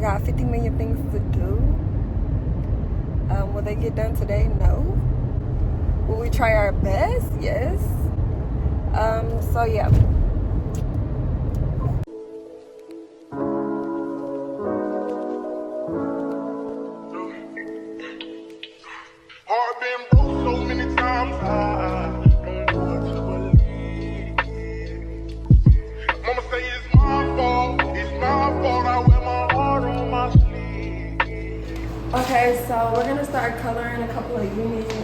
I got 50 million things to do. Will they get done today? No. Will we try our best? Yes. So yeah. Heart been broke so many times, I don't know what to believe. Mama say it's my fault, I wear my heart on my sleeve. Okay, so we're gonna start coloring a couple of units.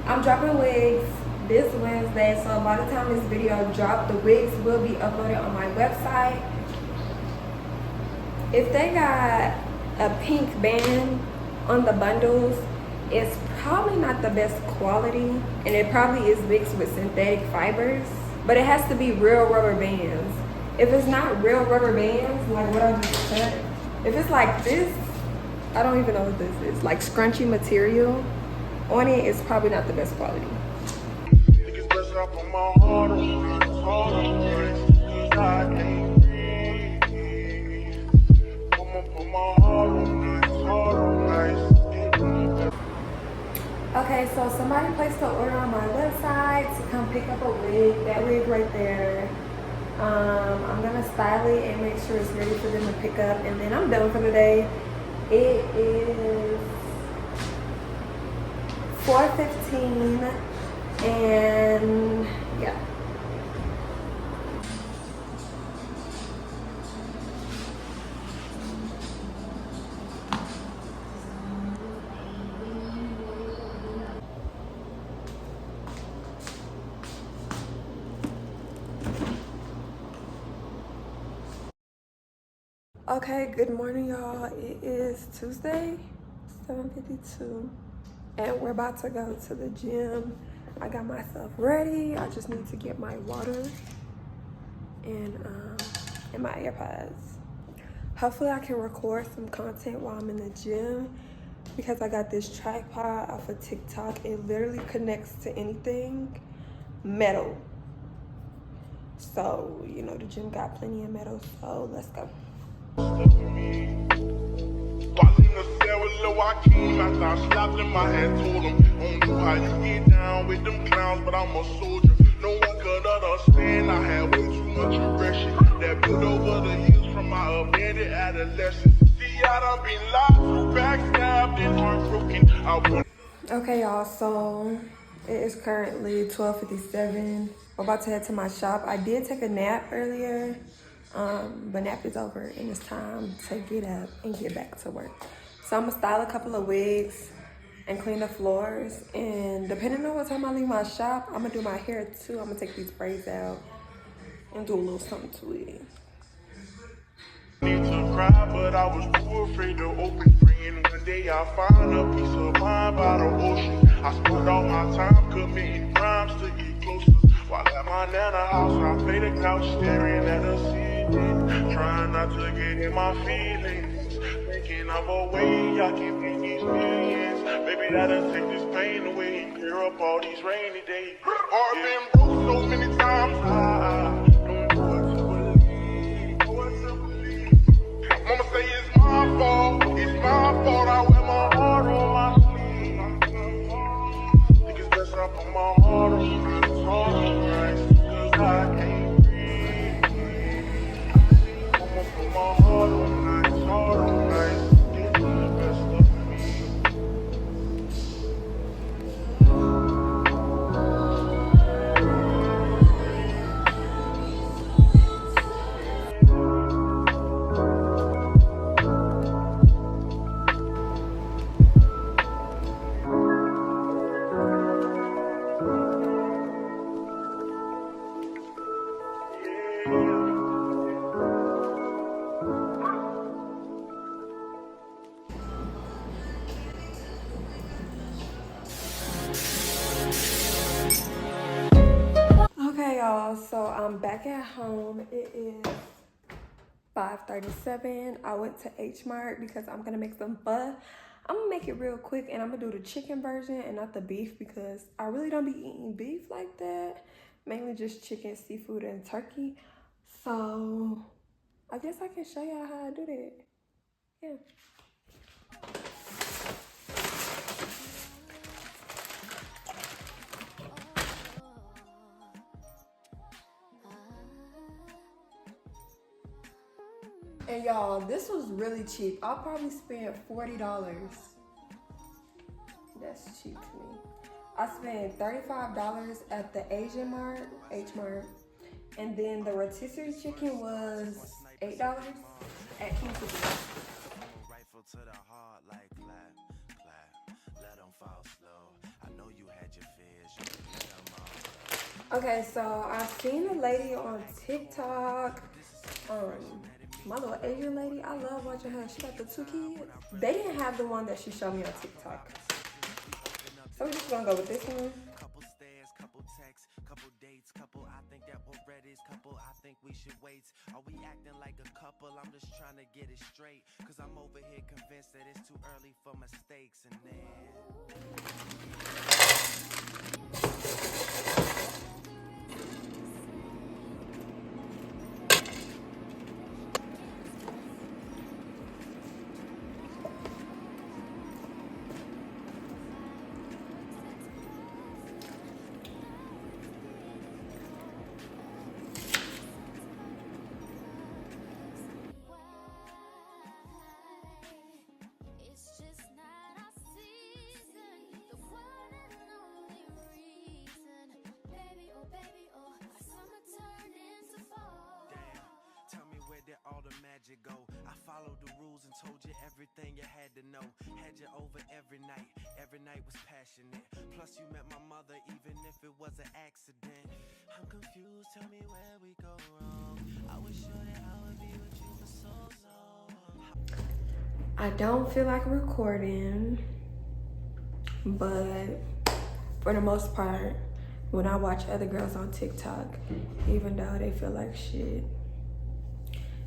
I'm dropping wigs this Wednesday, so by the time this video drops, the wigs will be uploaded on my website. If they got a pink band on the bundles, it's probably not the best quality, and it probably is mixed with synthetic fibers, but it has to be real rubber bands. If it's not real rubber bands, like what I just said, if it's like this, I don't even know what this is, like scrunchy material on it, it's probably not the best quality. Okay, so somebody placed an order on my website to come pick up a wig, that wig right there. I'm gonna style it and make sure it's ready for them to pick up, and then I'm done for the day. It is 4:15, and yeah. Okay, good morning, y'all. It is Tuesday, 7:52, and we're about to go to the gym. I got myself ready. I just need to get my water and my AirPods. Hopefully I can record some content while I'm in the gym, because I got this tripod off of TikTok. It literally connects to anything metal. So, you know, the gym got plenty of metal, so let's go. While in the cell with Lil Joaquin, after I slapped him, I had told him, I don't know how you get down with them clowns, but I'm a soldier. No one could understand, I had way too much aggression that built over the years from my abandoned adolescence. See, I done been lied to, backstabbed, and heartbroken. Okay, y'all, so it is currently 12:57. I'm about to head to my shop. I did take a nap earlier, but nap is over, and it's time to get up and get back to work. So I'm gonna style a couple of wigs and clean the floors, and depending on what time I leave my shop, I'm gonna do my hair too. I'm gonna take these braids out and do a little something to it. Need to cry, but I was too afraid to open. Praying one day I'll find a peace of mind by the ocean. I spent all my time committing crimes to get closer. While at my nana house, I play the couch, staring at the ceiling, trying not to get in my feelings, thinking of a way I can make these millions. Maybe that'll take this pain away and clear up all these rainy days. Heart been broke so many times, I don't know what to believe. Mama say it's my fault, I wear my heart on my sleeve. Think it's best I put my heart on ice, cause I can't breathe. I'ma put my heart on ice, get the best of me. Okay, y'all, so I'm back at home. It is 5:37. I went to H Mart because I'm gonna make some pho. I'm gonna make it real quick, and I'm gonna do the chicken version and not the beef, because I really don't be eating beef like that. Mainly just chicken, seafood, and turkey. So I guess I can show y'all how I do that. yeah. And y'all, this was really cheap. I probably spent $40. That's cheap to me. I spent $35 at the Asian Mart, H Mart. And then the rotisserie chicken was $8 at Quesadilla. Rifle to the heart like clap, clap. Let them fall slow. I know you had your fears. You let them all. Okay, so I've seen a lady on TikTok. My little Asian lady, I love watching her. She got the 2 kids. They didn't have the one that she showed me on TikTok. So we're just gonna go with this one. Couple stairs, couple texts, couple dates, couple I think that we're ready, couple I think we should wait. Are we acting like a couple? I'm just trying to get it straight. Cause I'm over here convinced that it's too early for mistakes. And all the magic go. I followed the rules and told you everything you had to know. Had you over every night was passionate. Plus you met my mother even if it was an accident. I'm confused, tell me where we go wrong. I was sure that I would be with you for so long. I don't feel like recording, but for the most part, when I watch other girls on TikTok, even though they feel like shit,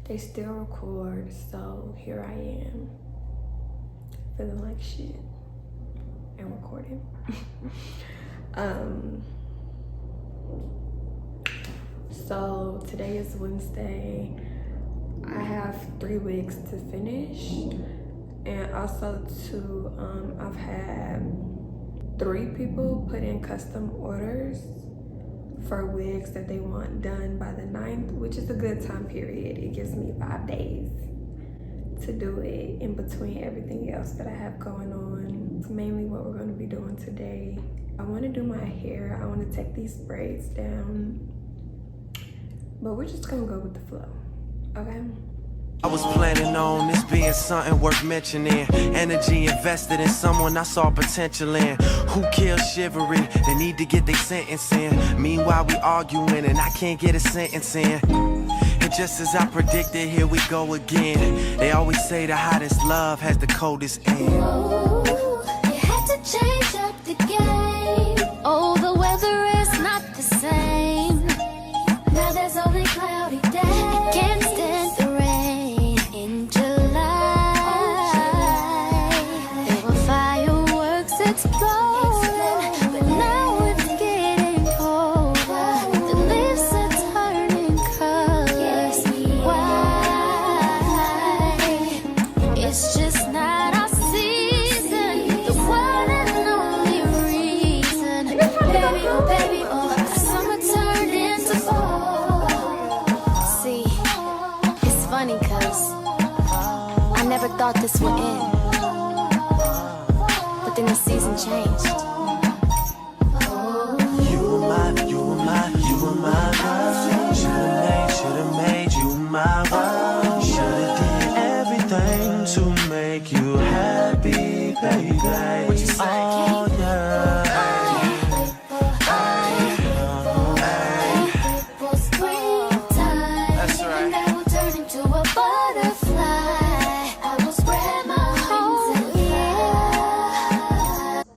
they still record. So here I am, feeling like shit and recording. So today is Wednesday. I have 3 weeks to finish, and also I've had 3 people put in custom orders for wigs that they want done by the 9th, which is a good time period. It gives me 5 days to do it in between everything else that I have going on. It's mainly what we're going to be doing today. I want to do my hair. I want to take these braids down, but we're just going to go with the flow, okay? I was planning on this being something worth mentioning. Energy invested in someone I saw potential in. Who killed chivalry? They need to get their sentence in. Meanwhile we arguing and I can't get a sentence in. And just as I predicted, here we go again. They always say the hottest love has the coldest end. Oh, you had to change up the game. Oh, the weather is not the same. Now there's only cloudy days. Can't stand the rain in July. There were fireworks exploding, but now it's getting colder. The leaves are turning colors. Why? It's just not our season. The one and only reason. Baby, oh baby, oh, our summer turned into fall. See, it's funny cause I never thought this would end, but then the season changed.